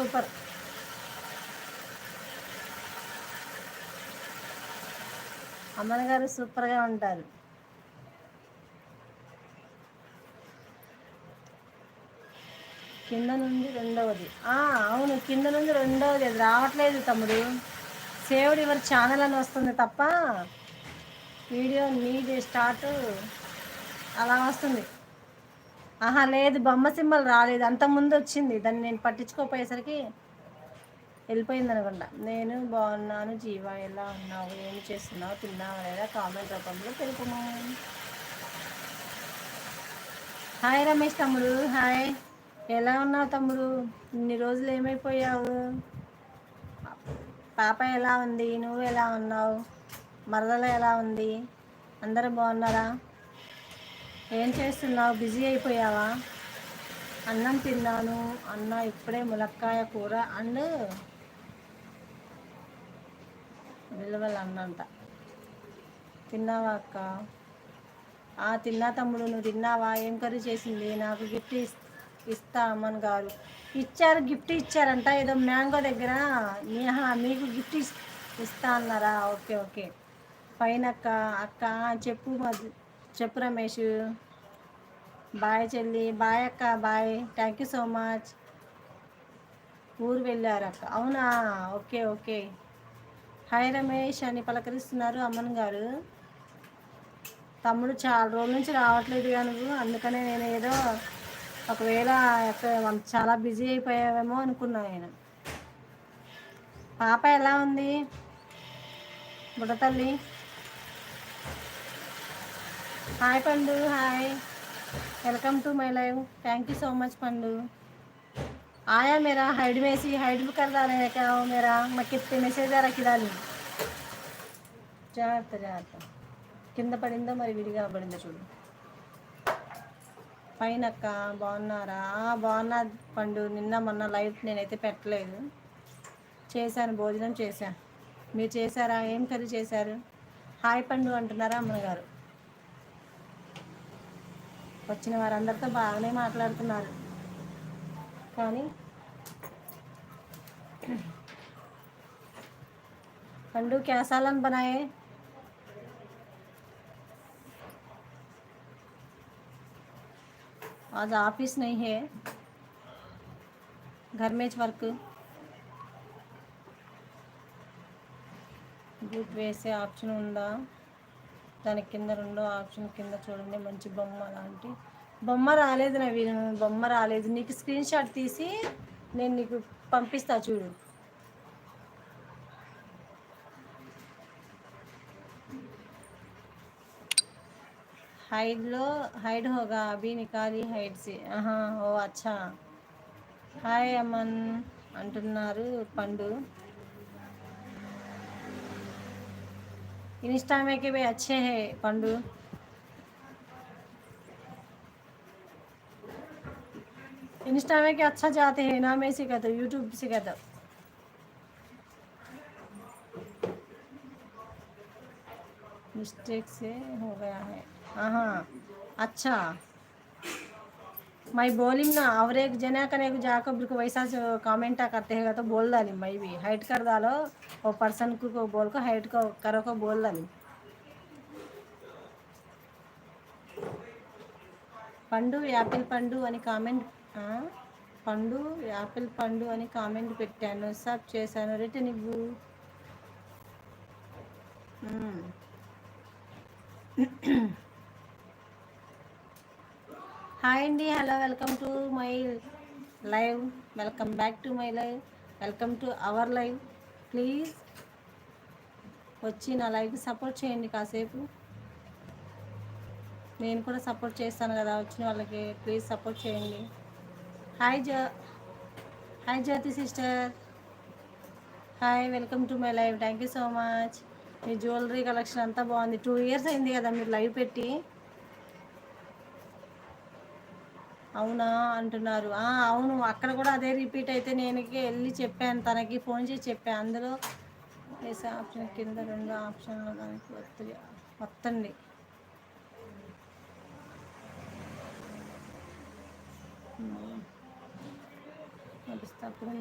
Super. Amman గారు సూపర్గా ఉంటారు. కింద నుండి రెండవది, అవును, కింద నుండి రెండవది. అది రావట్లేదు తమ్ముడు. సేవ్డ్ యువర్ ఛానల్ అని వస్తుంది తప్ప వీడియో నీడ్ స్టార్ట్ అలా వస్తుంది. లేదు, బొమ్మ సింబల్ రాలేదు. అంత ముందు వచ్చింది, దాన్ని నేను పట్టించుకోపోయేసరికి వెళ్ళిపోయింది అనుకుంటా. నేను బాగున్నాను జీవా, ఎలా ఉన్నావు, ఏమి చేస్తున్నావు, తిన్నావా లేదా, కామెంట్ రూపంలో తెలుపుము. హాయ్ రమేష్ తమ్ముడు, హాయ్. ఎలా ఉన్నావు తమ్ముడు, ఇన్ని రోజులు ఏమైపోయావు? పాప ఎలా ఉంది, నువ్వు ఎలా ఉన్నావు, మరదల ఎలా ఉంది, అందరూ బాగున్నారా? ఏం చేస్తున్నావు, బిజీ అయిపోయావా? అన్నం తిన్నాను అన్న, ఇప్పుడే ములక్కాయ కూర అండ్ విలువలు అన్నంట. తిన్నావా అక్క? తిన్నా తమ్ముడు, నువ్వు తిన్నావా? ఏం కర్రీ చేసింది? నాకు గిఫ్ట్ ఇస్తా అమ్మన్ గారు ఇచ్చారు, గిఫ్ట్ ఇచ్చారంట ఏదో మ్యాంగో దగ్గర. మీకు గిఫ్ట్ ఇస్తా అన్నారా? Okay okay. ఫైన్ అక్క. అక్క చెప్పు రమేష్. బాయ్ చెల్లి, బాయ్ అక్క, bye, thank you so much. ఊరు వెళ్ళారు అక్క, అవునా? Okay okay. హాయ్ రమేష్ అని పలకరిస్తున్నారు అమ్మన్ గారు. తమ్ముడు చాలా రోజుల నుంచి రావట్లేదుగా నువ్వు, అందుకనే నేను ఏదో ఒకవేళ చాలా బిజీ అయిపోయావేమో అనుకున్నా నేను. పాప ఎలా ఉంది బుడతల్లి? Hi Pandu, hi, welcome to my live, thank you so much Pandu. आया मेरा हाइड में से हाइड भी कर डाले है क्या? हो मेरा, मैं कितने मैसेज आ रखी डाली జాగ్రత్త. కింద పడిందో మరి విడిగా పడిందో చూడు. పైన అక్క బాగున్నారా? బాగున్నా పండు. నిన్న మొన్న లైవ్ నేనైతే పెట్టలేదు, చేశాను, భోజనం చేశాను. మీరు చేశారా? ఏం కర్రీ చేశారు? హాయ్ పండు అంటున్నారా అమ్మగారు గారు? వచ్చిన వారందరితో బాగానే మాట్లాడుతున్నారు, కానీ पंडू क्या सालन बनाए? आज ऑफिस नहीं है, घर में वर्क. గ్రూప్ వేసే ఆప్షన్ ఉందా? దాని కింద రెండో ఆప్షన్ కింద చూడండి, మంచి బొమ్మ లాంటి బొమ్మ రాలేదు నవీన్, బొమ్మ రాలేదు. నీకు స్క్రీన్ షాట్ తీసి నేను నీకు పంపిస్తా చూడు. हाइड होगा अभी निकाली हाइड से. ఓ అచ్చా. హాయ్ అమన్ అంటున్నారు పండు. इंस्टा में के भी अच्छे हैं पंडू. इंस्टा में के अच्छा जाते हैं ना, मैं से कहता हूँ, यूट्यूब से कहता हूँ. मिस्टेक से हो गया है. अच्छा. मैं बोलिंग ना, और एक जना कने जाकर वैसा से कमेंट करते हैं तो बोल डाली, मैं भी हाइड कर डालो वो पर्सन को बोल को हाइड को करो को बोल डाली. పండు యాపిల్ పండు అని కామెంట్, పండు యాపిల్ పండు అని కామెంట్ పెట్టాను, సబ్ చేశాను, రిటర్న్ ఇవ్వు. హాయ్ అండి, hello, welcome to my live, welcome back to my live, welcome to our live. Please వచ్చి నా లైవ్కి సపోర్ట్ చేయండి కాసేపు, నేను కూడా సపోర్ట్ చేస్తాను కదా వచ్చిన వాళ్ళకి. ప్లీజ్ సపోర్ట్ చేయండి. Hi Jyothi sister, hi, welcome to my live, thank you so much. మీ జ్యువెలరీ కలెక్షన్ అంతా బాగుంది. 2 years అయింది కదా మీరు లైవ్ పెట్టి. అవునా అంటున్నారు. అవును, అక్కడ కూడా అదే రిపీట్ అయితే నేను వెళ్ళి చెప్పాను, తనకి ఫోన్ చేసి చెప్పాను. అందులో వేసే ఆప్షన్ కింద 2 ఆప్షన్లు దానికి వత్తండి. నడుస్తప్పుడు